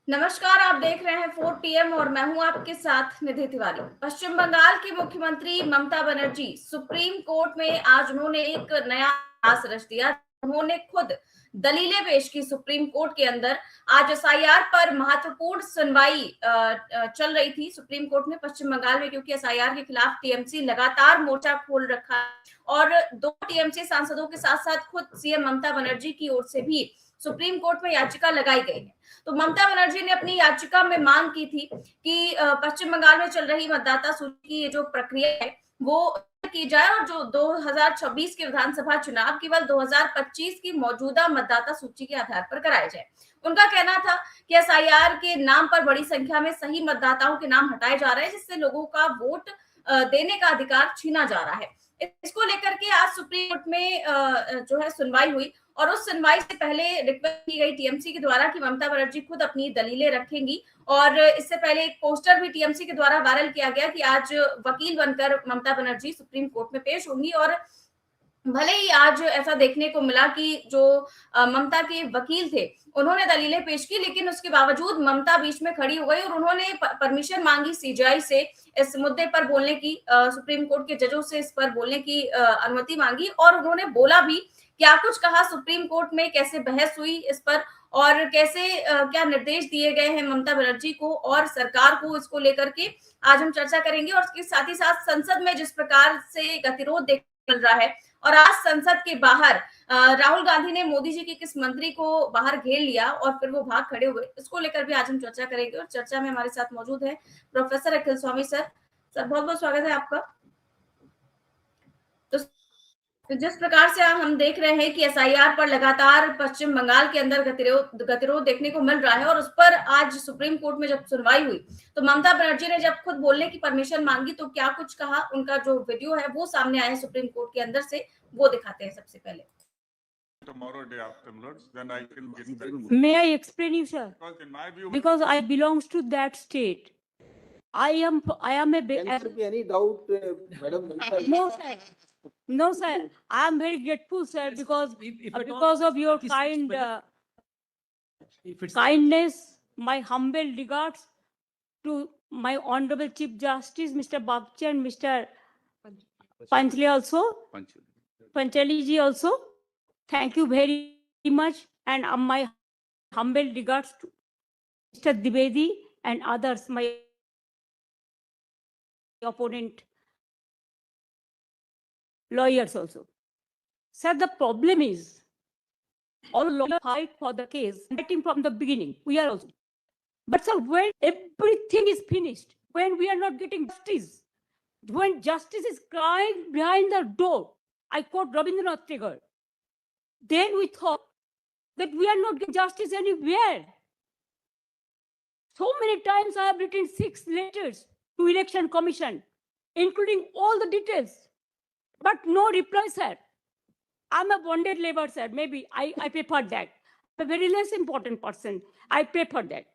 नमस्कार, आप देख रहे हैं 4 PM और मैं हूं आपके साथ निधि तिवारी। पश्चिम बंगाल की मुख्यमंत्री ममता बनर्जी सुप्रीम कोर्ट में आज उन्होंने एक नया इतिहास रच दिया। उन्होंने खुद दलीलें पेश की सुप्रीम कोर्ट के अंदर। आज एसआईआर पर महत्वपूर्ण सुनवाई चल रही थी सुप्रीम कोर्ट में पश्चिम बंगाल में, क्योंकि एसआईआर के खिलाफ टीएमसी लगातार मोर्चा खोल रखा है और दो टीएमसी सांसदों के साथ साथ खुद सीएम ममता बनर्जी की ओर से भी सुप्रीम कोर्ट में याचिका लगाई गई है। तो ममता बनर्जी ने अपनी याचिका में मांग की थी कि पश्चिम बंगाल में चल रही मतदाता सूची की ये जो प्रक्रिया है वो की जाए और जो 2026 के विधानसभा चुनाव केवल 2025 की मौजूदा मतदाता सूची के आधार पर कराए जाए। उनका कहना था कि एसआईआर के नाम पर बड़ी संख्या में सही मतदाताओं के नाम हटाए जा रहे हैं, जिससे लोगों का वोट देने का अधिकार छीना जा रहा है। इसको लेकर के आज सुप्रीम कोर्ट में जो है सुनवाई हुई और उस सुनवाई से पहले रिक्वेस्ट की गई टीएमसी के द्वारा कि ममता बनर्जी खुद अपनी दलीलें रखेंगी। और इससे पहले एक पोस्टर भी टीएमसी के द्वारा वायरल किया गया कि आज वकील बनकर ममता बनर्जी सुप्रीम कोर्ट में पेश होंगी। और भले ही आज ऐसा देखने को मिला कि जो ममता के वकील थे उन्होंने दलीलें पेश की, लेकिन उसके बावजूद ममता बीच में खड़ी हो गई और उन्होंने परमिशन मांगी सीजीआई से इस मुद्दे पर बोलने की, सुप्रीम कोर्ट के जजों से इस पर बोलने की अनुमति मांगी। और उन्होंने बोला भी, क्या कुछ कहा सुप्रीम कोर्ट में, कैसे बहस हुई इस पर और कैसे क्या निर्देश दिए गए हैं ममता बनर्जी को और सरकार को, इसको लेकर के आज हम चर्चा करेंगे। और इसके साथ ही साथ संसद में जिस प्रकार से गतिरोध देखने मिल रहा है और आज संसद के बाहर राहुल गांधी ने मोदी जी के किस मंत्री को बाहर घेर लिया और फिर वो भाग खड़े हुए, इसको लेकर भी आज हम चर्चा करेंगे। और चर्चा में हमारे साथ मौजूद है प्रोफेसर अखिल स्वामी सर। सर बहुत बहुत स्वागत है आपका। तो जिस प्रकार से हम देख रहे हैं कि एसआईआर पर लगातार पश्चिम बंगाल के अंदर गतिरोध देखने को मिल रहा है और उस पर आज सुप्रीम कोर्ट में जब सुनवाई हुई तो ममता बनर्जी ने जब खुद बोलने की परमिशन मांगी तो क्या कुछ कहा, उनका जो वीडियो है वो सामने आया है सुप्रीम कोर्ट के अंदर से, वो दिखाते हैं सबसे पहले। Tomorrow day afterwards, then I can get back. May I explain you, sir? Because in my view, Because I belongs to that state. I am a Can there be any doubt, Madam? no, sir. No, sir. I am very grateful, sir, because of your kindness. My humble regards to my Honorable Chief Justice, Mr. Bagchi and Mr. Panchali also. Panchali ji also. Thank you very much, and my humble regards to Mr. Dwivedi and others, my opponent lawyers also. Sir, the problem is all lawyers fight for the case, fighting from the beginning. We are also. But sir, when everything is finished, when we are not getting justice, when justice is crying behind the door, I quote Rabindranath Tagore, then we thought that we are not getting justice anywhere. So many times I have written 6 letters to Election Commission, including all the details, but no reply, sir. I'm a bonded labor, sir. Maybe I prefer that. I'm a very less important person. I prefer that.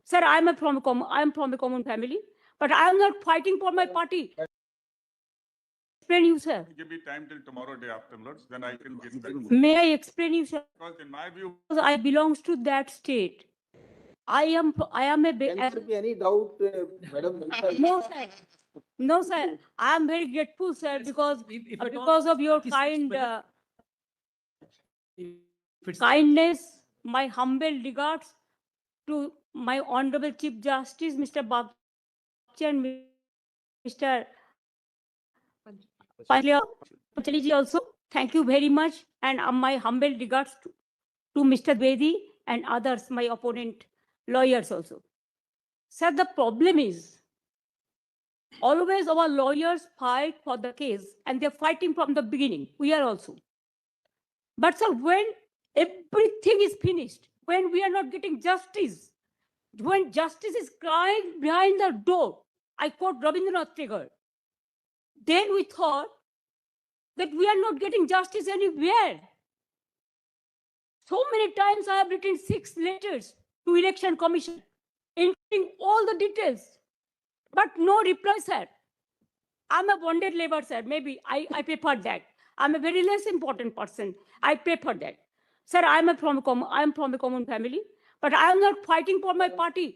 Sir, I'm from a common family, but I am not fighting for my party. Explain you, sir. give me time till tomorrow day afterwards, then I can get back. May I explain you, sir? Because in my view, Because I belongs to that state. I am a Can there be any doubt, Madam? no, sir. No, sir. I am very grateful, sir, because of your kindness. My humble regards to my Honorable Chief Justice, Mr. Bagchi and Mr. Panchali ji also. Thank you very much, and my humble regards to Mr. Dwivedi and others, my opponent lawyers also. Sir, the problem is always our lawyers fight for the case and they're fighting from the beginning. We are also. But sir, when everything is finished, when we are not getting justice, when justice is crying behind the door, I quote Rabindranath Tagore, then we thought that we are not getting justice anywhere. So many times I have written 6 letters to Election Commission, including all the details, but no reply, sir. I'm a bonded labor, sir. Maybe I prefer that. I'm a very less important person. I prefer that. Sir, I'm from a common family, but I am not fighting for my party.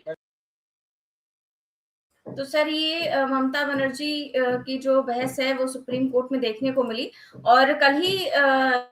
तो sir ये ममता बनर्जी की जो बहस है वो supreme court में देखने को मिली और कल ही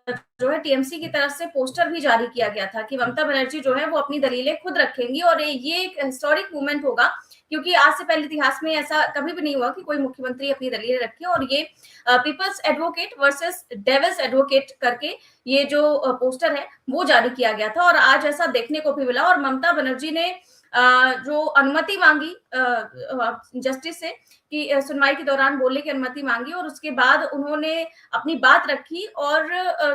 जो है टीएमसी की तरफ से पोस्टर भी जारी किया गया था कि ममता बनर्जी जो है वो अपनी दलीलें खुद रखेंगी और ये एक हिस्टोरिक मूवमेंट होगा क्योंकि आज से पहले इतिहास में ऐसा कभी भी नहीं हुआ कि कोई मुख्यमंत्री अपनी दलीलें रखे और ये people's advocate versus devil's advocate करके ये जो पोस्टर है वो जारी किया गया था और आज ऐसा देखने को भी मिला और ममता बनर्जी ने जो अनुमति मांगी जस्टिस से कि सुनवाई के दौरान बोलने की अनुमति मांगी और उसके बाद उन्होंने अपनी बात रखी और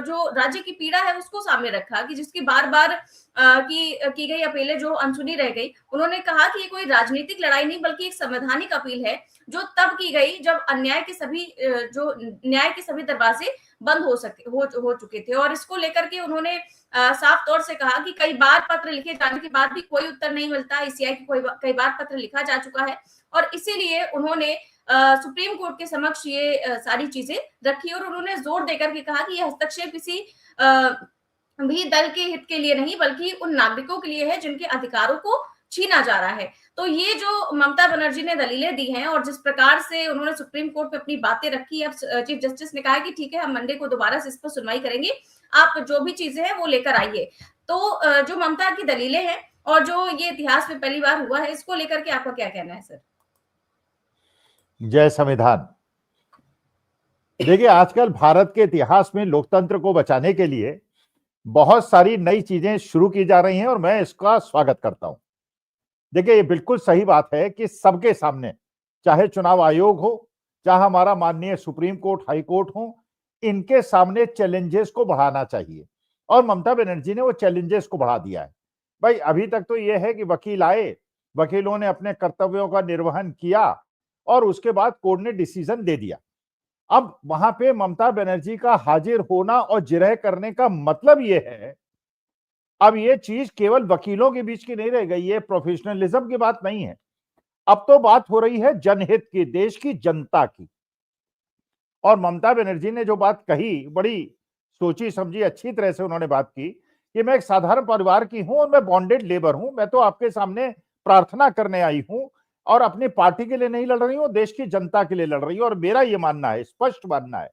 जो राज्य की पीड़ा है उसको सामने रखा कि जिसकी बार बार की गई अपीलें जो अनसुनी रह गई। उन्होंने कहा कि ये कोई राजनीतिक लड़ाई नहीं बल्कि एक संवैधानिक अपील है जो तब की गई जब अन्याय के सभी जो न्याय के सभी दरवाजे बंद हो चुके थे और इसको लेकर के उन्होंने साफ तौर से कहा कि कई बार पत्र लिखे जाने के बाद भी कोई उत्तर नहीं मिलता। ईसीआई की कई बार पत्र लिखा जा चुका है और इसीलिए उन्होंने सुप्रीम कोर्ट के समक्ष ये सारी चीजें रखी और उन्होंने जोर देकर के कहा कि यह हस्तक्षेप किसी भी दल के हित के लिए नहीं बल्कि उन नागरिकों के लिए है जिनके अधिकारों को छीना जा रहा है। तो ये जो ममता बनर्जी ने दलीलें दी हैं और जिस प्रकार से उन्होंने सुप्रीम कोर्ट में अपनी बातें रखी, अब चीफ जस्टिस ने कहा कि ठीक है हम मंडे को दोबारा से इस पर सुनवाई करेंगे, आप जो भी चीजें हैं वो लेकर आइए। तो जो ममता की दलीलें हैं और जो ये इतिहास में पहली बार हुआ है इसको लेकर के आपका क्या कहना है सर? जय संविधान। देखिए, आजकल भारत के इतिहास में लोकतंत्र को बचाने के लिए बहुत सारी नई चीजें शुरू की जा रही हैं और मैं इसका स्वागत करता हूं। देखिए, ये बिल्कुल सही बात है कि सबके सामने, चाहे चुनाव आयोग हो, चाहे हमारा माननीय सुप्रीम कोर्ट, हाई कोर्ट हो, इनके सामने चैलेंजेस को बढ़ाना चाहिए और ममता बनर्जी ने वो चैलेंजेस को बढ़ा दिया है। भाई, अभी तक तो ये है कि वकील आए, वकीलों ने अपने कर्तव्यों का निर्वहन किया और उसके बाद कोर्ट ने डिसीजन दे दिया। अब वहां पे ममता बनर्जी का हाजिर होना और जिरह करने का मतलब ये है, अब ये चीज केवल वकीलों के बीच की नहीं रह गई, ये प्रोफेशनलिज्म की बात नहीं है। अब तो बात हो रही है जनहित की, देश की जनता की। और ममता बनर्जी ने जो बात कही, बड़ी सोची समझी अच्छी तरह से उन्होंने बात की कि मैं एक साधारण परिवार की हूं और मैं बॉन्डेड लेबर हूं, मैं तो आपके सामने प्रार्थना करने आई हूं और अपनी पार्टी के लिए नहीं लड़ रही हूं, देश की जनता के लिए लड़ रही हूं। और मेरा ये मानना है, स्पष्ट मानना है,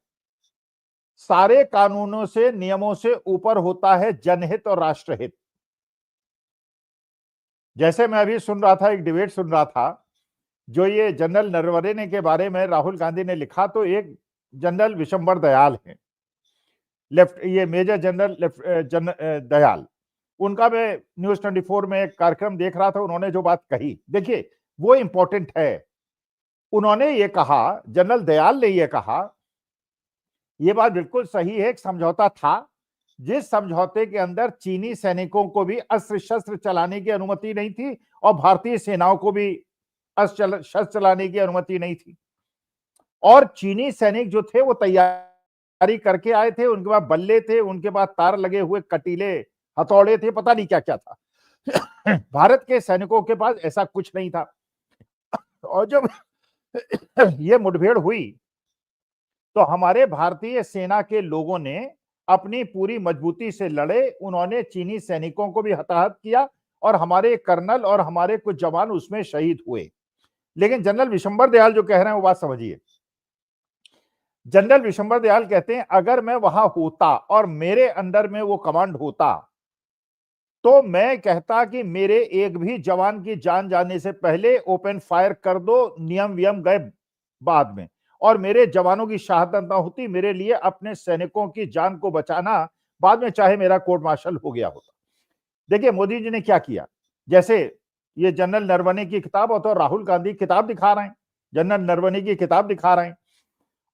सारे कानूनों से, नियमों से ऊपर होता है जनहित और राष्ट्रहित। जैसे मैं अभी सुन रहा था, एक डिबेट सुन रहा था, जो ये जनरल नरवणे के बारे में राहुल गांधी ने लिखा, तो एक जनरल विशंबर दयाल है, ये मेजर जनरल दयाल, उनका मैं न्यूज 24 में एक कार्यक्रम देख रहा था, उन्होंने जो बात कही, देखिए वो इंपॉर्टेंट है। उन्होंने ये कहा, जनरल दयाल ने ये कहा, ये बात बिल्कुल सही है, एक समझौता था जिस समझौते के अंदर चीनी सैनिकों को भी अस्त्र शस्त्र चलाने की अनुमति नहीं थी और भारतीय सेनाओं को भी अस्त्र शस्त्र चलाने की अनुमति नहीं थी। और चीनी सैनिक जो थे वो तैयारी करके आए थे, उनके पास बल्ले थे, उनके पास तार लगे हुए कटीले हथौड़े थे, पता नहीं क्या क्या था। भारत के सैनिकों के पास ऐसा कुछ नहीं था। और जब ये मुठभेड़ हुई तो हमारे भारतीय सेना के लोगों ने अपनी पूरी मजबूती से लड़े, उन्होंने चीनी सैनिकों को भी हताहत किया और हमारे कर्नल और हमारे कुछ जवान उसमें शहीद हुए। लेकिन जनरल विशंबर दयाल जो कह रहे हैं वो बात समझिए। जनरल विशंबर दयाल कहते हैं, अगर मैं वहां होता और मेरे अंडर में वो कमांड होता तो मैं कहता कि मेरे एक भी जवान की जान जाने से पहले ओपन फायर कर दो, नियम वियम गए बाद में, और मेरे जवानों की शहादत ना होती, मेरे लिए अपने सैनिकों की जान को बचाना बाद में चाहे मेरा कोर्ट मार्शल हो गया होता। देखिए मोदी जी ने क्या किया, जैसे ये जनरल नरवणे की किताब, और तो राहुल गांधी किताब दिखा रहे हैं, जनरल नरवणे की किताब दिखा रहे हैं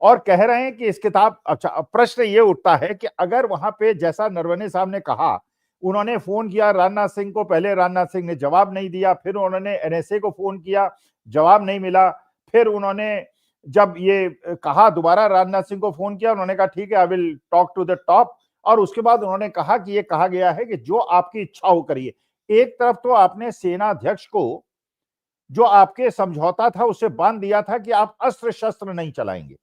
और कह रहे हैं कि इस किताब, अच्छा प्रश्न ये उठता है कि अगर वहां पे जैसा नरवणे साहब ने कहा, उन्होंने फोन किया राजनाथ सिंह को, पहले राजनाथ सिंह ने जवाब नहीं दिया, फिर उन्होंने एनएसए को फोन किया, जवाब नहीं मिला, फिर उन्होंने जब ये कहा दोबारा राजनाथ सिंह को फोन किया, उन्होंने कहा ठीक है I will talk to the top, और उसके बाद उन्होंने कहा कि ये कहा गया है कि जो आपकी इच्छा हो करिए। एक तरफ तो आपने सेना अध्यक्ष को, जो आपके समझौता था उससे बांध दिया था कि आप अस्त्र शस्त्र नहीं चलाएंगे,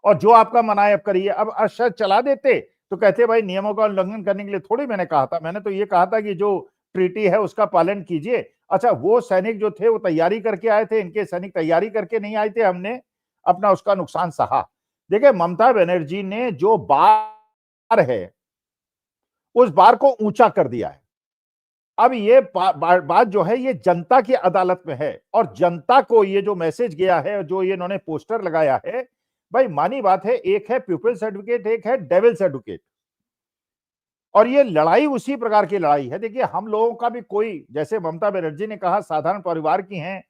और जो आपका मनाए अब करिए। अब अस्त्र चला देते तो कहते भाई नियमों का उल्लंघन करने के लिए थोड़ी मैंने कहा था, मैंने तो ये कहा था कि जो ट्रीटी है उसका पालन कीजिए। अच्छा, वो सैनिक जो थे वो तैयारी करके आए थे, इनके सैनिक तैयारी करके नहीं आए थे, हमने अपना उसका नुकसान सहा। देखिए, ममता बनर्जी ने जो बार है उस बार को ऊंचा कर दिया है। अब ये बात जो है ये जनता की अदालत में है, और जनता को ये जो मैसेज गया है, जो ये इन्होंने पोस्टर लगाया है, भाई मानी बात है, एक है पीपल्स एडवोकेट, एक है डेविल्स एडवोकेट, और ये लड़ाई उसी प्रकार की लड़ाई है। देखिए, हम लोगों का भी कोई, जैसे ममता बनर्जी ने कहा, साधारण परिवार की हैं,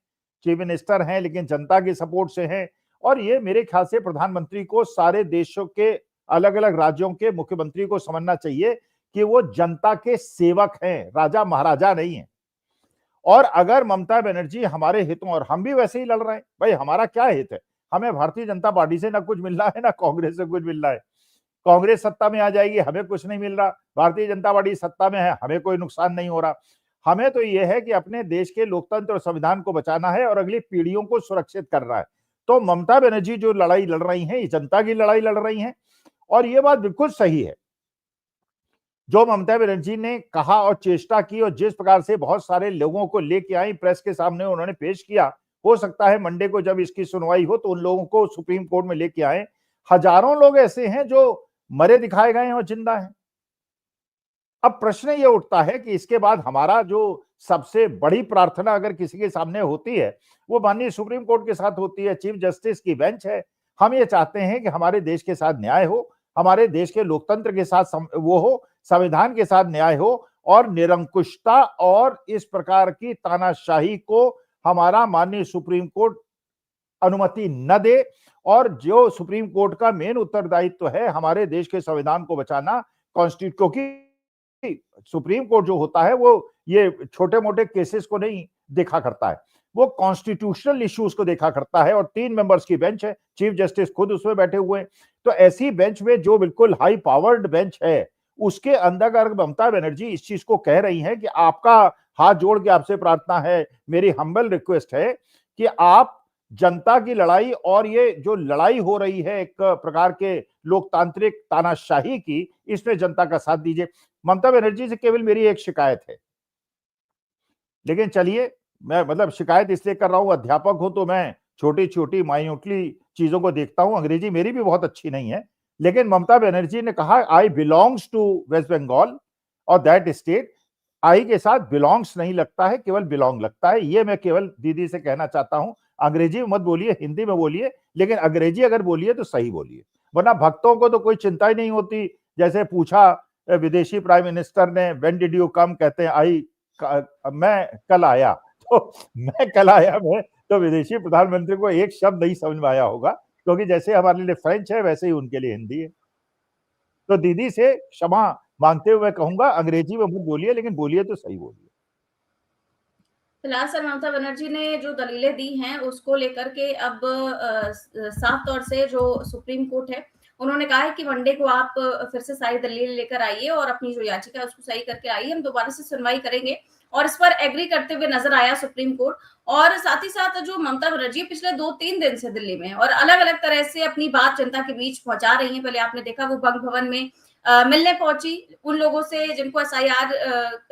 चीफ मिनिस्टर हैं, लेकिन जनता की सपोर्ट से हैं, और ये मेरे ख्याल से प्रधानमंत्री को सारे देशों के अलग अलग राज्यों के मुख्यमंत्री को समझना चाहिए कि वो जनता के सेवक हैं, राजा महाराजा नहीं है। और अगर ममता बनर्जी हमारे हितों, और हम भी वैसे ही लड़ रहे हैं, भाई हमारा क्या हित है, हमें भारतीय जनता पार्टी से ना कुछ मिल रहा है ना कांग्रेस से कुछ मिल रहा है। कांग्रेस सत्ता में आ जाएगी, हमें कुछ नहीं मिल रहा, भारतीय जनता पार्टी सत्ता में है, हमें कोई नुकसान नहीं हो रहा। हमें तो यह है कि अपने देश के लोकतंत्र और संविधान को बचाना है और अगली पीढ़ियों को सुरक्षित करना है। तो ममता बनर्जी जो लड़ाई लड़ रही हैं, ये जनता की लड़ाई लड़ रही हैं, और ये बात बिल्कुल सही है जो ममता बनर्जी ने कहा और चेष्टा की, और जिस प्रकार से बहुत सारे लोगों को लेके आई, प्रेस के सामने उन्होंने पेश किया। हो सकता है मंडे को जब इसकी सुनवाई हो तो उन लोगों को सुप्रीम कोर्ट में लेके आए। हजारों लोग ऐसे हैं जो मरे दिखाए गए हैं और जिंदा हैं। अब प्रश्न ये उठता है कि इसके बाद हमारा जो सबसे बड़ी प्रार्थना अगर किसी के सामने होती है, वो माननीय सुप्रीम कोर्ट के साथ होती है, चीफ जस्टिस की बेंच है। हम ये चाहते हैं कि हमारे देश के साथ न्याय हो, हमारे देश के लोकतंत्र के साथ वो हो, संविधान के साथ न्याय हो, और निरंकुशता और इस प्रकार की तानाशाही को हमारा माननीय सुप्रीम कोर्ट अनुमति न दे। और जो सुप्रीम कोर्ट का मेन उत्तरदायित्व है हमारे देश के संविधान को बचाना, क्योंकि सुप्रीम कोर्ट जो होता है वो ये छोटे मोटे केसेस को नहीं देखा करता है, वो कॉन्स्टिट्यूशनल इश्यूज को देखा करता है। और 3 मेंबर्स की बेंच है, चीफ जस्टिस खुद उसमें बैठे हुए हैं। तो ऐसी बेंच में जो बिल्कुल हाई पावर्ड बेंच है, उसके अंदर अगर ममता बनर्जी इस चीज को कह रही हैं कि आपका हाथ जोड़ के आपसे प्रार्थना है, मेरी हम्बल रिक्वेस्ट है कि आप जनता की लड़ाई, और ये जो लड़ाई हो रही है एक प्रकार के लोकतांत्रिक तानाशाही की, इसमें जनता का साथ दीजिए। ममता बनर्जी से केवल मेरी एक शिकायत है, लेकिन चलिए, मैं मतलब शिकायत इसलिए कर रहा हूं, अध्यापक हूं तो मैं छोटी छोटी माइन्यूटली चीजों को देखता हूं। अंग्रेजी मेरी भी बहुत अच्छी नहीं है, लेकिन ममता बनर्जी ने कहा आई बिलोंग्स टू वेस्ट बंगाल और दैट स्टेट। आई के साथ बिलोंग्स नहीं लगता है, केवल बिलोंग लगता है। ये मैं केवल दीदी से कहना चाहता हूं। अंग्रेजी में मत बोलिए, हिंदी में बोलिए, लेकिन अंग्रेजी अगर बोलिए तो सही बोलिए, वरना भक्तों को तो कोई चिंता ही नहीं होती। जैसे पूछा विदेशी प्राइम मिनिस्टर ने, व्हेन डिड यू कम, कहते हैं आई, मैं कल आया। तो मैं कल आया में तो विदेशी प्रधानमंत्री को एक शब्द नहीं समझ में आया होगा, क्योंकि जैसे हमारे लिए फ्रेंच है वैसे ही उनके लिए हिंदी है। तो दीदी से क्षमा मांगते हुए कहूंगा, अंग्रेजी में मत बोलिए, लेकिन बोलिए तो सही बोलिए। फिलहाल सर, ममता बनर्जी ने जो दलीलें दी हैं उसको लेकर के अब साफ तौर से जो सुप्रीम कोर्ट है उन्होंने कहा है कि मंडे को आप फिर से सारी दलीलें लेकर आइए और अपनी जो याचिका है उसको सही करके आइए, हम दोबारा से सुनवाई करेंगे। और इस पर एग्री करते हुए नजर आया सुप्रीम कोर्ट। और साथ ही साथ जो ममता बनर्जी पिछले 2-3 दिन से दिल्ली में और अलग अलग तरह से अपनी बात जनता के बीच पहुंचा रही है। पहले आपने देखा वो बंग भवन में मिलने पहुंची उन लोगों से जिनको SIR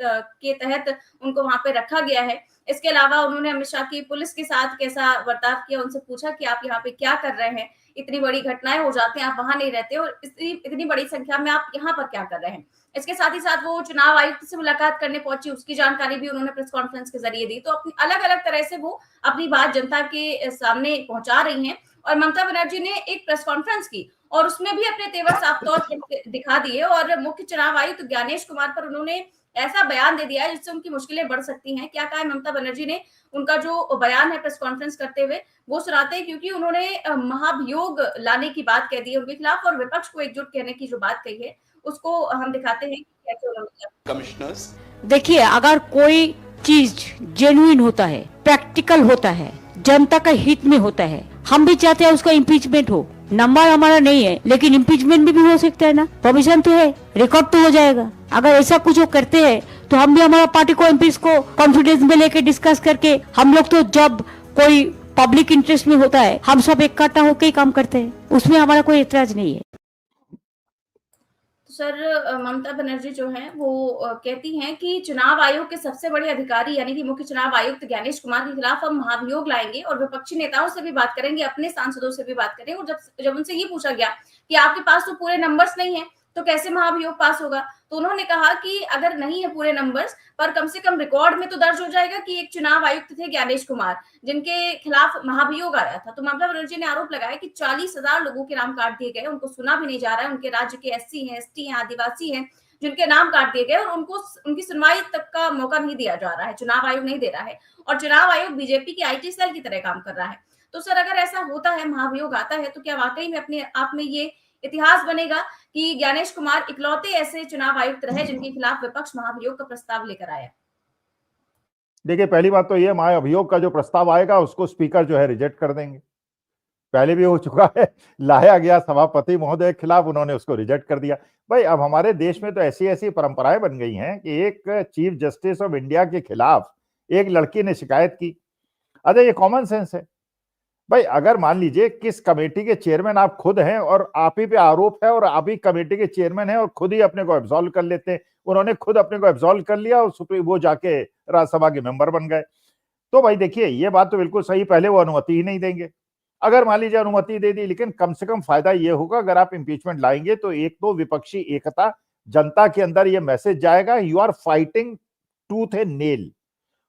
के तहत उनको वहां पे रखा गया है। इसके अलावा उन्होंने अमित शाह की पुलिस के साथ कैसा बर्ताव किया, उनसे पूछा कि आप यहाँ पे क्या कर रहे हैं, इतनी बड़ी घटनाएं हो जाती हैं, आप वहां नहीं रहते और इतनी बड़ी संख्या में आप यहाँ पर क्या कर रहे हैं। इसके साथ ही साथ वो चुनाव आयुक्त से मुलाकात करने पहुंची, उसकी जानकारी भी उन्होंने प्रेस कॉन्फ्रेंस के जरिए दी। तो अपनी अलग अलग तरह से वो अपनी बात जनता के सामने पहुंचा रही हैं। और ममता बनर्जी ने एक प्रेस कॉन्फ्रेंस की और उसमें भी अपने तेवर साफ तौर पर दिखा दिए और मुख्य चुनाव आयुक्त ज्ञानेश कुमार पर उन्होंने ऐसा बयान दे दिया है जिससे उनकी मुश्किलें बढ़ सकती हैं। क्या कहा है ममता बनर्जी ने, उनका जो बयान है प्रेस कॉन्फ्रेंस करते हुए वो सुनाते हैं, क्योंकि उन्होंने महाभियोग लाने की बात कह दी है उनके खिलाफ और विपक्ष को एकजुट करने की जो बात कही है उसको हम दिखाते हैं कैसे उन्होंने। कमिश्नर्स देखिए, अगर कोई चीज जेन्युइन होता है, प्रैक्टिकल होता है, जनता का हित में होता है, हम भी चाहते हैं उसका इम्पीचमेंट हो। नंबर हमारा नहीं है, लेकिन इम्पीचमेंट भी हो सकता है ना, परमिशन तो है, रिकॉर्ड तो हो जाएगा। अगर ऐसा कुछ वो करते हैं तो हम भी हमारा पार्टी को एमपीज को कॉन्फिडेंस में लेके डिस्कस करके, हम लोग तो जब कोई पब्लिक इंटरेस्ट में होता है हम सब इकट्ठा होकर ही काम करते हैं, उसमें हमारा कोई एतराज नहीं है। तो सर ममता बनर्जी जो है वो कहती हैं कि चुनाव आयोग के सबसे बड़े अधिकारी यानी कि मुख्य चुनाव आयुक्त ज्ञानेश कुमार के खिलाफ हम महाभियोग लाएंगे और विपक्षी नेताओं से भी बात करेंगे, अपने सांसदों से भी बात करेंगे। और जब उनसे ये पूछा गया कि आपके पास तो पूरे नंबर्स नहीं है तो कैसे महाभियोग पास होगा, तो उन्होंने कहा कि अगर नहीं है पूरे नंबर्स पर कम से कम रिकॉर्ड में तो दर्ज हो जाएगा कि एक चुनाव आयुक्त थे ज्ञानेश कुमार जिनके खिलाफ महाभियोग आया था। तो ममता बनर्जी ने आरोप लगाया कि 40,000 लोगों के नाम काट दिए गए, उनको सुना भी नहीं जा रहा है, उनके राज्य के एससी हैं, एसटी हैं, आदिवासी हैं जिनके नाम काट दिए गए और उनको उनकी सुनवाई तक का मौका नहीं दिया जा रहा है, चुनाव आयोग नहीं दे रहा है और चुनाव आयोग बीजेपी की आईटी सेल की तरह काम कर रहा है। तो सर अगर ऐसा होता है, महाभियोग आता है, तो क्या वाकई में अपने आप में ये इतिहास बनेगा कि ज्ञानेश कुमार इकलौते ऐसे चुनाव आयुक्त रहे जिनके खिलाफ विपक्ष महाभियोग का प्रस्ताव लेकर आया? देखिए, पहली बात तो ये, महाअभियोग का जो प्रस्ताव आएगा उसको स्पीकर जो है रिजेक्ट कर देंगे। पहले भी हो चुका है, लाया गया सभापति महोदय के खिलाफ, उन्होंने उसको रिजेक्ट कर दिया। भाई अब हमारे देश में तो ऐसी ऐसी परंपराएं बन गई हैं कि एक चीफ जस्टिस ऑफ इंडिया के खिलाफ एक लड़की ने शिकायत की। अरे ये कॉमन सेंस है भाई। अगर मान लीजिए किस कमेटी के चेयरमैन आप खुद हैं और आप ही पे आरोप है और आप ही कमेटी के चेयरमैन हैं और खुद ही अपने को एब्सॉल्व कर लेते हैं, उन्होंने खुद अपने को एब्सॉल्व कर लिया और सुप्रीम वो जाके राज्यसभा के मेंबर बन गए। तो भाई देखिए, ये बात तो बिल्कुल सही, पहले वो अनुमति ही नहीं देंगे। अगर मान लीजिए अनुमति दे दी, लेकिन कम से कम फायदा ये होगा अगर आप इंपीचमेंट लाएंगे तो एक तो विपक्षी एकता, जनता के अंदर ये मैसेज जाएगा, you are fighting tooth and nail,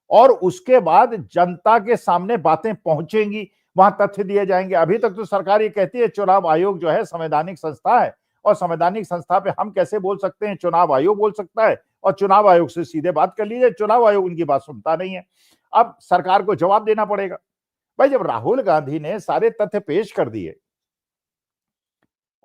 और उसके बाद जनता के सामने बातें पहुंचेंगी, वहां तथ्य दिए जाएंगे। अभी तक तो सरकार ये कहती है चुनाव आयोग जो है संवैधानिक संस्था है और संवैधानिक संस्था पे हम कैसे बोल सकते हैं, चुनाव आयोग बोल सकता है और चुनाव आयोग से सीधे बात कर लीजिए। चुनाव आयोग उनकी बात सुनता नहीं है। अब सरकार को जवाब देना पड़ेगा। भाई जब राहुल गांधी ने सारे तथ्य पेश कर दिए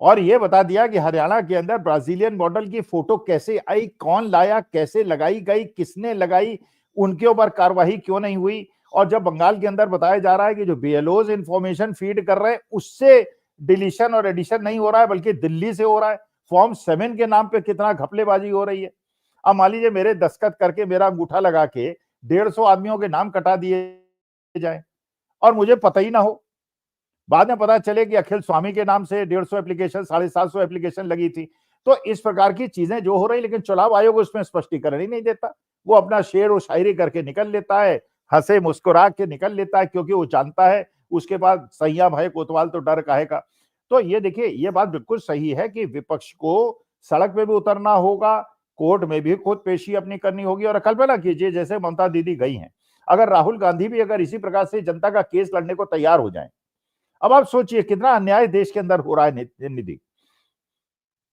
और ये बता दिया कि हरियाणा के अंदर ब्राजीलियन मॉडल की फोटो कैसे आई, कौन लाया, कैसे लगाई गई, किसने लगाई, उनके ऊपर कार्रवाई क्यों नहीं हुई, और जब बंगाल के अंदर बताया जा रहा है कि जो बीएलओज इंफॉर्मेशन फीड कर रहे हैं उससे डिलीशन और एडिशन नहीं हो रहा है बल्कि दिल्ली से हो रहा है, फॉर्म 7 के नाम पे कितना घपलेबाजी हो रही है। अब मान लीजिए मेरे दस्तखत करके, मेरा अंगूठा लगा के 150 आदमियों के नाम कटा दिए जाए और मुझे पता ही ना हो, बाद में पता चले कि अखिल स्वामी के नाम से 150 एप्लीकेशन, 750 एप्लीकेशन लगी थी। तो इस प्रकार की चीजें जो हो रही, लेकिन चुनाव आयोग उसमें स्पष्टीकरण ही नहीं देता। वो अपना शेर और शायरी करके निकल लेता है, हंसे मुस्कुरा के निकल लेता है, क्योंकि वो जानता है उसके बाद सैया भय कोतवाल तो डर काहे का। तो ये देखिए, ये बात बिल्कुल सही है कि विपक्ष को सड़क पे भी उतरना होगा, कोर्ट में भी खुद पेशी अपनी करनी होगी। और कल्पना कीजिए जैसे ममता दीदी गई हैं, अगर राहुल गांधी भी अगर इसी प्रकार से जनता का केस लड़ने को तैयार हो जाए, अब आप सोचिए कितना अन्याय देश के अंदर हो रहा है। निधि,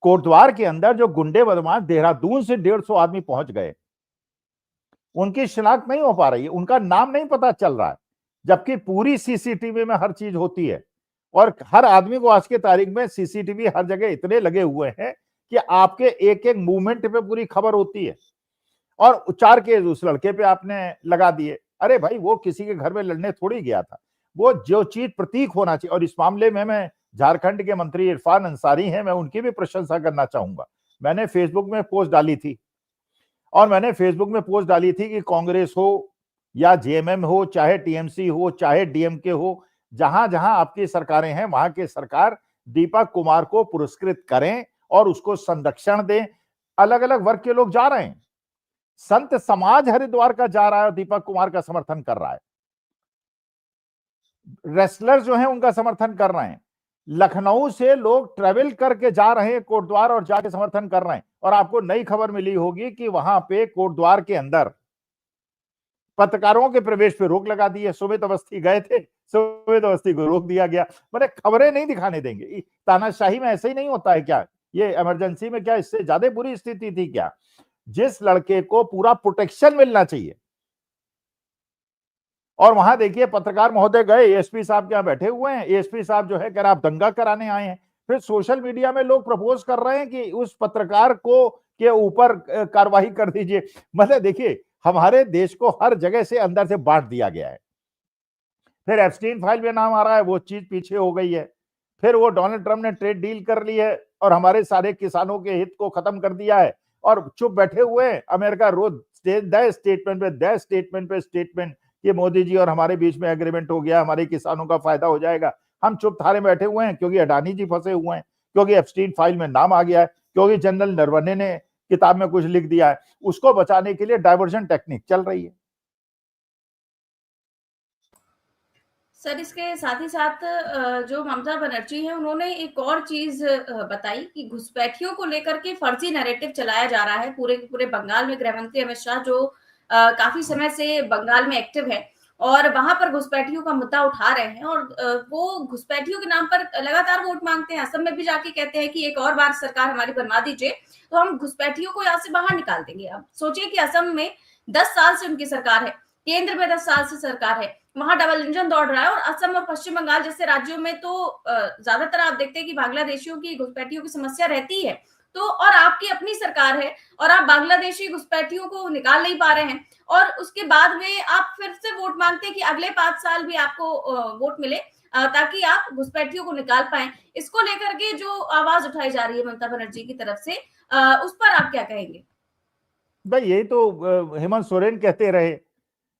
कोटद्वार के अंदर जो गुंडे बदमाश देहरादून से 150 आदमी पहुंच गए, उनकी शिनाख्त नहीं हो पा रही है, उनका नाम नहीं पता चल रहा है, जबकि पूरी सीसीटीवी में हर चीज होती है और हर आदमी को आज के तारीख में सीसीटीवी हर जगह इतने लगे हुए हैं कि आपके एक एक मूवमेंट पे पूरी खबर होती है। और 4 केस उस लड़के पे आपने लगा दिए। अरे भाई वो किसी के घर में लड़ने थोड़ी गया था, वो जो चीज प्रतीक होना चाहिए। और इस मामले में मैं झारखंड के मंत्री इरफान अंसारी हैं, मैं उनकी भी प्रशंसा करना चाहूंगा। मैंने फेसबुक में पोस्ट डाली थी और मैंने फेसबुक में पोस्ट डाली थी कि कांग्रेस हो या जेएमएम हो, चाहे टीएमसी हो, चाहे डीएमके हो, जहां जहां आपकी सरकारें हैं वहां के सरकार दीपक कुमार को पुरस्कृत करें और उसको संरक्षण दें। अलग अलग वर्ग के लोग जा रहे हैं, संत समाज हरिद्वार का जा रहा है और दीपक कुमार का समर्थन कर रहा है, रेसलर जो हैं उनका समर्थन कर रहे हैं, लखनऊ से लोग ट्रेवल करके जा रहे हैं कोटद्वार और जाके समर्थन कर रहे हैं। और आपको नई खबर मिली होगी कि वहां पे कोटद्वार के अंदर पत्रकारों के प्रवेश पे रोक लगा दी है। सुमित अवस्थी गए थे, सुमित अवस्थी को रोक दिया गया। मैंने खबरें नहीं दिखाने देंगे। तानाशाही में ऐसे ही नहीं होता है क्या? ये इमरजेंसी में क्या इससे ज्यादा बुरी स्थिति थी क्या? जिस लड़के को पूरा प्रोटेक्शन मिलना चाहिए, और वहां देखिए पत्रकार महोदय गए, एएसपी साहब क्या बैठे हुए हैं, एएसपी साहब जो है कह रहा आप दंगा कराने आए हैं। फिर सोशल मीडिया में लोग प्रपोज कर रहे हैं कि उस पत्रकार को के ऊपर कार्रवाई कर दीजिए। मतलब देखिए, हमारे देश को हर जगह से अंदर से बांट दिया गया है। फिर एप्स्टीन फाइल में नाम आ रहा है, वो चीज पीछे हो गई है। फिर वो डोनाल्ड ट्रंप ने ट्रेड डील कर ली है और हमारे सारे किसानों के हित को खत्म कर दिया है और चुप बैठे हुए हैं। अमेरिका रोज स्टेटमेंट पे स्टेटमेंट, ये मोदी जी और हमारे बीच में एग्रीमेंट हो गया, हमारे किसानों का फायदा हो जाएगा। हम चुप थारे बैठे हुए हैं क्योंकि अडानी जी फंसे हुए हैं, क्योंकि एप्स्टीन फाइल में नाम आ गया है, क्योंकि जनरल नरवणे ने किताब में कुछ लिख दिया है, उसको बचाने के लिए डाइवर्जन टेक्निक चल रही है। सर, इसके साथ ही साथ जो ममता बनर्जी है, उन्होंने एक और चीज बताई कि घुसपैठियों को लेकर के फर्जी नैरेटिव चलाया जा रहा है पूरे पूरे बंगाल में। गृह मंत्री अमित शाह जो काफी समय से बंगाल में एक्टिव है और वहां पर घुसपैठियों का मुद्दा उठा रहे हैं, और वो घुसपैठियों के नाम पर लगातार वोट मांगते हैं। असम में भी जाके कहते हैं कि एक और बार सरकार हमारी बनवा दीजिए तो हम घुसपैठियों को यहाँ से बाहर निकाल देंगे। अब सोचिए कि असम में 10 साल से उनकी सरकार है, केंद्र में 10 साल से सरकार है, वहां डबल इंजन दौड़ रहा है। और असम और पश्चिम बंगाल जैसे राज्यों में तो ज्यादातर आप देखते हैं कि बांग्लादेशियों की घुसपैठियों की समस्या रहती है। तो और आपकी अपनी सरकार है और आप बांग्लादेशी घुसपैठियों को निकाल नहीं पा रहे हैं, और उसके बाद में आप फिर से वोट मांगते हैं कि अगले 5 साल भी आपको वोट मिले ताकि आप घुसपैठियों को निकाल पाए। इसको लेकर के जो आवाज उठाई जा रही है ममता बनर्जी की तरफ से, उस पर आप क्या कहेंगे? भाई यही तो हेमंत सोरेन कहते रहे,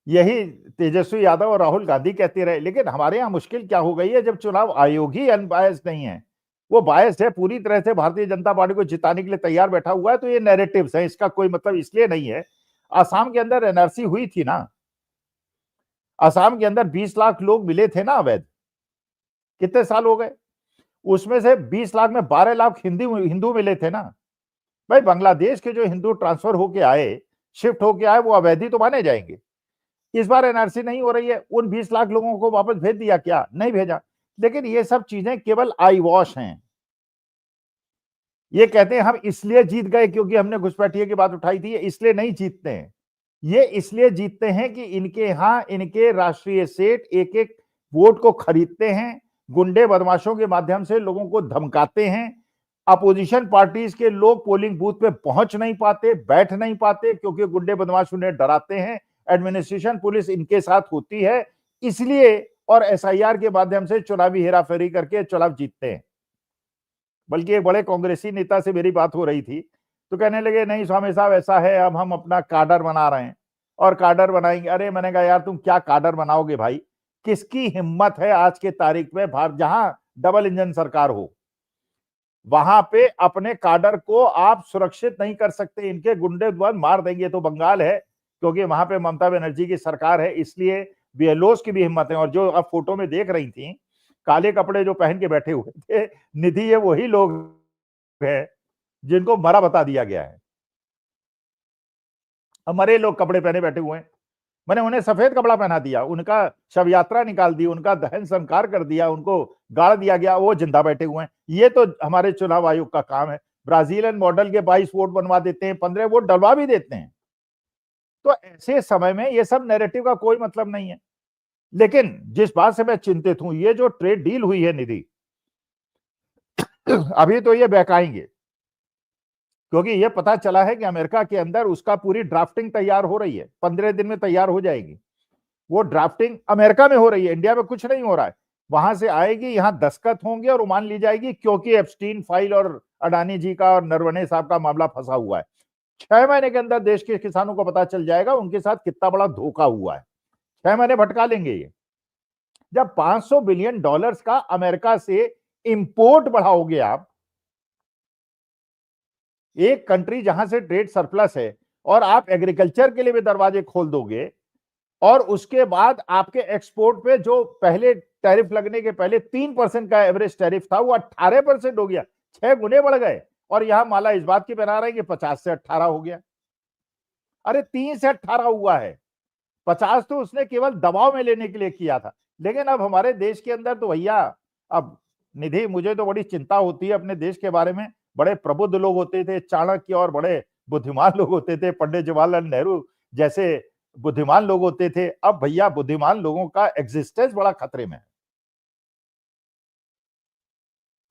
यही तेजस्वी यादव और राहुल गांधी कहते रहे, लेकिन हमारे यहाँ मुश्किल क्या हो गई है, जब चुनाव आयोग ही अनबायस्ड नहीं है, वो बायस है, पूरी तरह से भारतीय जनता पार्टी को जिताने के लिए तैयार बैठा हुआ है, तो ये नैरेटिव्स है, इसका कोई मतलब इसलिए नहीं है। आसाम के अंदर एनआरसी हुई थी ना, आसाम के अंदर 20 लाख लोग मिले थे ना अवैध, कितने साल हो गए, उसमें से 20 लाख में 12 लाख हिंदू मिले थे ना। भाई बांग्लादेश के जो हिंदू ट्रांसफर होके आए, शिफ्ट होके आए, वो अवैधी तो माने जाएंगे। इस बार एनआरसी नहीं हो रही है, उन 20 लाख लोगों को वापस भेज दिया क्या? नहीं भेजा। लेकिन ये सब चीजें केवल आई वॉश हैं। ये कहते हैं हम इसलिए जीत गए क्योंकि हमने घुसपैठिए की बात उठाई थी, इसलिए नहीं जीतते हैं। ये इसलिए जीतते हैं कि इनके यहां इनके राष्ट्रीय सेठ एक एक वोट को खरीदते हैं, गुंडे बदमाशों के माध्यम से लोगों को धमकाते हैं। अपोजिशन पार्टीज के लोग पोलिंग बूथ पे पहुंच नहीं पाते, बैठ नहीं पाते, क्योंकि गुंडे बदमाश उन्हें डराते हैं। एडमिनिस्ट्रेशन पुलिस इनके साथ होती है, इसलिए और एसआईआर के माध्यम से चुनावी हेराफेरी करके चुनाव जीतते हैं। बल्कि एक बड़े कांग्रेसी नेता से मेरी बात हो रही थी, तो कहने लगे नहीं स्वामी साहब ऐसा है, अब हम अपना काडर बना रहे हैं और काडर बनाएंगे। अरे मैंने कहा यार तुम क्या काडर बनाओगे भाई? किसकी हिम्मत है आज के तारीख में भारत जहां डबल इंजन सरकार हो, वहां पे अपने काडर को आप सुरक्षित नहीं कर सकते, इनके गुंडे द्वारा मार देंगे। तो बंगाल है, क्योंकि वहां पे ममता बनर्जी की सरकार है, इसलिए बीएलओस की भी हिम्मत है। और जो आप फोटो में देख रही थी, काले कपड़े जो पहन के बैठे हुए थे निधि, ये वही लोग हैं जिनको मरा बता दिया गया है। मरे लोग कपड़े पहने बैठे हुए हैं, मैंने उन्हें सफेद कपड़ा पहना दिया, उनका शव यात्रा निकाल दी, उनका दहन संस्कार कर दिया, उनको गाड़ दिया गया, वो जिंदा बैठे हुए हैं। ये तो हमारे चुनाव आयोग का काम है। ब्राजीलियन मॉडल के 22 वोट बनवा देते हैं, 15 वोट डलवा भी देते हैं। तो ऐसे समय में ये सब नैरेटिव का कोई मतलब नहीं है। लेकिन जिस बात से मैं चिंतित हूं, ये जो ट्रेड डील हुई है निधि, अभी तो ये बहकाएंगे, क्योंकि ये पता चला है कि अमेरिका के अंदर उसका पूरी ड्राफ्टिंग तैयार हो रही है, 15 दिन में तैयार हो जाएगी। वो ड्राफ्टिंग अमेरिका में हो रही है, इंडिया में कुछ नहीं हो रहा है। वहां से आएगी, यहां दस्तखत होंगे और मान ली जाएगी, क्योंकि एप्स्टीन फाइल और अडानी जी का और नरवणे साहब का मामला फंसा हुआ है। 6 महीने के अंदर देश के किसानों को पता चल जाएगा उनके साथ कितना बड़ा धोखा हुआ है। 6 महीने भटका लेंगे ये। जब $500 बिलियन का अमेरिका से इंपोर्ट बढ़ाओगे आप, एक कंट्री जहां से ट्रेड सरप्लस है, और आप एग्रीकल्चर के लिए भी दरवाजे खोल दोगे, और उसके बाद आपके एक्सपोर्ट पे जो पहले टैरिफ लगने के पहले 3% का एवरेज टैरिफ था, वो 18% हो गया, 6 गुने बढ़ गए। और यहां माला इस बात की बना रहे हैं कि 50 से 18 हो गया। अरे 3 से 18 हुआ है, 50 तो उसने केवल दबाव में लेने के लिए किया था। लेकिन अब हमारे देश के अंदर तो भैया, अब निधि मुझे तो बड़ी चिंता होती है अपने देश के बारे में। बड़े प्रबुद्ध लोग होते थे, चाणक्य, और बड़े बुद्धिमान लोग होते थे, पंडित जवाहरलाल नेहरू जैसे बुद्धिमान लोग होते थे। अब भैया बुद्धिमान लोगों का एग्जिस्टेंस बड़ा खतरे में है।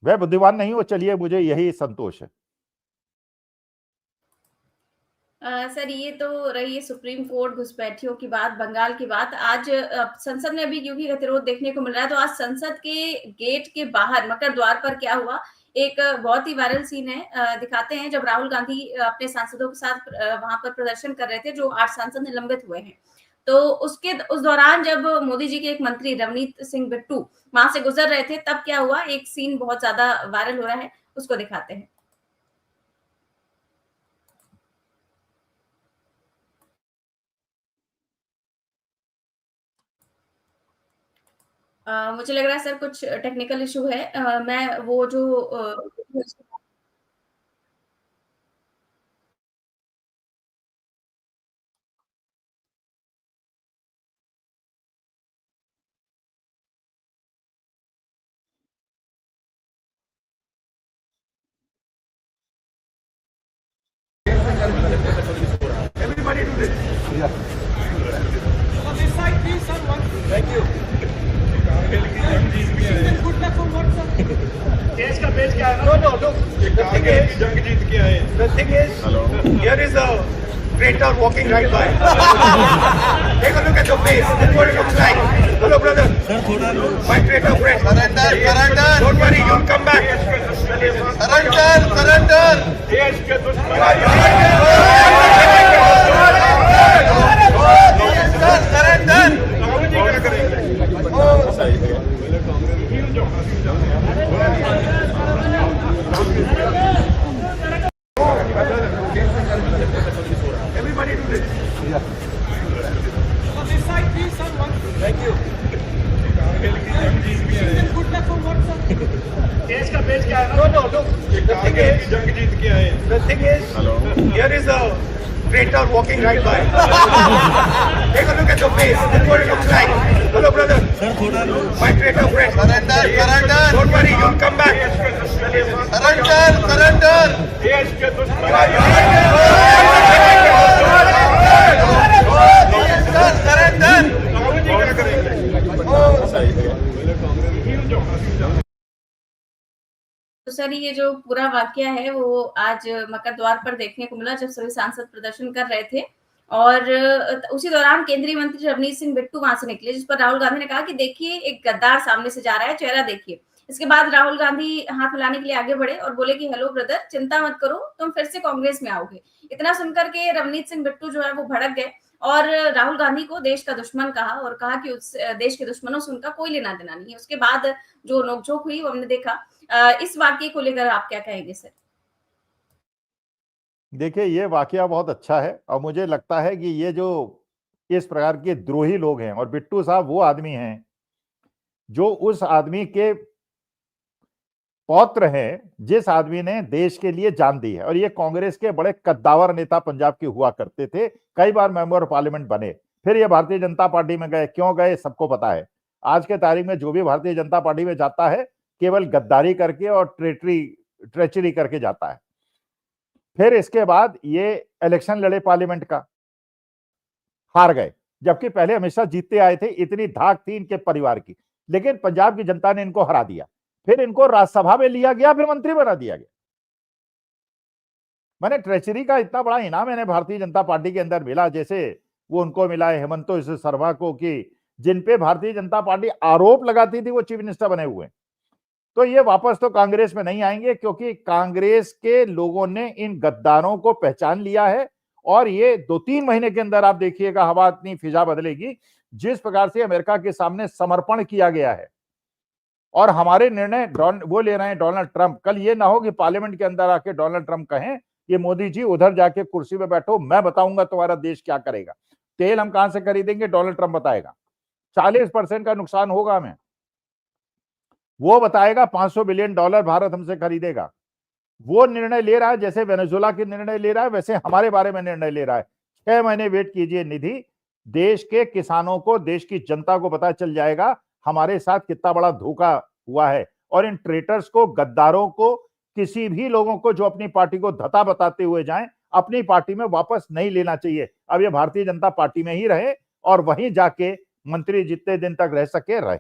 वह बुद्धिमान नहीं हो, चलिए मुझे यही संतोष है। सर, ये तो रही है सुप्रीम कोर्ट, घुसपैठियों की बात, बंगाल की बात। आज संसद में भी क्योंकि गतिरोध देखने को मिल रहा है, तो आज संसद के गेट के बाहर मकर द्वार पर क्या हुआ, एक बहुत ही वायरल सीन है। दिखाते हैं जब राहुल गांधी अपने सांसदों के साथ वहां पर प्रदर्शन कर रहे थे, जो 8 सांसद निलंबित हुए हैं। तो उस दौरान जब मोदी जी के एक मंत्री रवनीत सिंह बिट्टू वहां से गुजर रहे थे, तब क्या हुआ, एक सीन बहुत ज्यादा वायरल हो रहा है। उसको दिखाते हैं। मुझे लग रहा है सर कुछ टेक्निकल इशू है। मैं वो जो Everybody do this. Yeah. On this side, please, someone. Thank you. Good luck for what, sir? देश का पेज क्या है? No, look. The thing is, जंग जीत के आए. The thing is, here is a traitor walking right by. Take a look at the face. This is what it looks like. Hello, brother. Sir, थोड़ा लो. My traitor friend. Surrender. Don't worry, you'll come back. Surrender. देश के Everybody do this. Yeah. On this side, please, someone. Thank you. Good luck for what, sir? देश का page क्या है? No, look. The thing is, जंग जीत के आए. The thing is, here is a traitor walking right by. Take a look at the face. This is what it looks like. Hello, brother. Sir, थोड़ा लो. My traitor friend. Surrender. Don't worry, you'll come back. Surrender. देश के तो sir ये जो पूरा वाकया है वो आज मकर द्वार पर देखने को मिला, जब सभी सांसद प्रदर्शन कर रहे थे और उसी दौरान केंद्रीय मंत्री रवनीत सिंह बिट्टू वहां से निकले, जिस पर राहुल गांधी ने कहा कि देखिए एक गद्दार सामने से जा रहा है, चेहरा देखिए। इसके बाद राहुल गांधी हाथ मिलाने के लिए आगे बढ़े और बोले कि हेलो ब्रदर, चिंता मत करो, तुम फिर से कांग्रेस में आओगे। इतना सुनकर के रवनीत सिंह बिट्टू जो है वो भड़क गए और राहुल गांधी को देश का दुश्मन कहा और कहा कि उस देश के दुश्मनों से उनका कोई लेना देना नहीं है। उसके बाद जो नोकझोंक हुई वो हमने देखा। इस वाकये को लेकर आप क्या कहेंगे सर? देखिए, ये वाकया बहुत अच्छा है और मुझे लगता है कि ये जो इस प्रकार के द्रोही लोग हैं, और बिट्टू साहब वो आदमी हैं जो उस आदमी के पौत्र हैं जिस आदमी ने देश के लिए जान दी है, और ये कांग्रेस के बड़े कद्दावर नेता पंजाब के हुआ करते थे, कई बार मेंबर ऑफ पार्लियामेंट बने, फिर ये भारतीय जनता पार्टी में गए। क्यों गए सबको पता है। आज के तारीख में जो भी भारतीय जनता पार्टी में जाता है केवल गद्दारी करके और ट्रेचरी करके जाता है। फिर इसके बाद ये इलेक्शन लड़े पार्लियामेंट का, हार गए, जबकि पहले हमेशा जीतते आए थे। इतनी धाक थी इनके परिवार की, लेकिन पंजाब की जनता ने इनको हरा दिया। फिर इनको राज्यसभा में लिया गया, फिर मंत्री बना दिया गया। मैंने ट्रेचरी का इतना बड़ा इनाम मैंने भारतीय जनता पार्टी के अंदर मिला, जैसे वो उनको मिला है हेमंतो शर्मा को, कि जिन पे भारतीय जनता पार्टी आरोप लगाती थी वो चीफ मिनिस्टर बने हुए। तो ये वापस तो कांग्रेस में नहीं आएंगे, क्योंकि कांग्रेस के लोगों ने इन गद्दारों को पहचान लिया है। और ये 2-3 महीने के अंदर आप देखिएगा हवा इतनी फिजा बदलेगी, जिस प्रकार से अमेरिका के सामने समर्पण किया गया है। और हमारे निर्णय वो ले रहे हैं डोनाल्ड ट्रंप। कल ये ना हो कि पार्लियामेंट के अंदर आके डोनाल्ड ट्रंप कहें कि मोदी जी उधर जाके कुर्सी पे बैठो, मैं बताऊंगा तुम्हारा देश क्या करेगा। तेल हम कहां से खरीदेंगे, डोनाल्ड ट्रंप बताएगा। 40% का नुकसान होगा हमें, वो बताएगा। $500 बिलियन भारत हमसे खरीदेगा। वो निर्णय ले रहा है, जैसे वेनेजुएला के निर्णय ले रहा है, वैसे हमारे बारे में निर्णय ले रहा है। 6 महीने वेट कीजिए निधि, देश के किसानों को, देश की जनता को पता चल जाएगा हमारे साथ कितना बड़ा धोखा हुआ है। और इन ट्रेटर्स को, गद्दारों को, किसी भी लोगों को जो अपनी पार्टी को धता बताते हुए जाएं, अपनी पार्टी में वापस नहीं लेना चाहिए। अब ये भारतीय जनता पार्टी में ही रहे और वहीं जाके मंत्री जितने दिन तक रह सके रहे।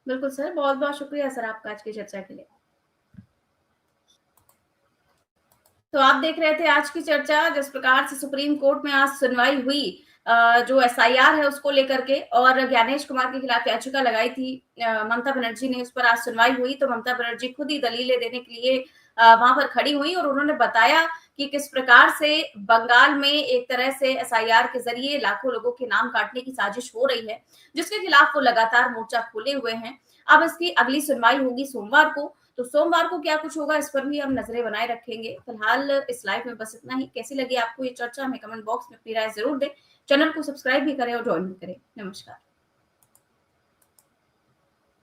बिल्कुल सर, बहुत बहुत शुक्रिया सर आपका आज की चर्चा के लिए। तो आप देख रहे थे आज की चर्चा, जिस प्रकार से सुप्रीम कोर्ट में आज सुनवाई हुई जो एसआईआर है उसको लेकर के, और ज्ञानेश कुमार के खिलाफ याचिका लगाई थी ममता बनर्जी ने, उस पर आज सुनवाई हुई। तो ममता बनर्जी खुद ही दलीलें देने के लिए वहां पर खड़ी हुई और उन्होंने बताया कि किस प्रकार से बंगाल में एक तरह से एसआईआर के जरिए लाखों लोगों के नाम काटने की साजिश हो रही है, जिसके खिलाफ वो लगातार मोर्चा खोले हुए हैं। अब इसकी अगली सुनवाई होगी सोमवार को, तो सोमवार को क्या कुछ होगा इस पर भी हम नजरें बनाए रखेंगे। फिलहाल इस लाइव में बस इतना ही। कैसी लगी आपको ये चर्चा, हमें कमेंट बॉक्स में अपनी राय जरूर दें। चैनल को सब्सक्राइब भी करें और ज्वाइन भी करें। नमस्कार।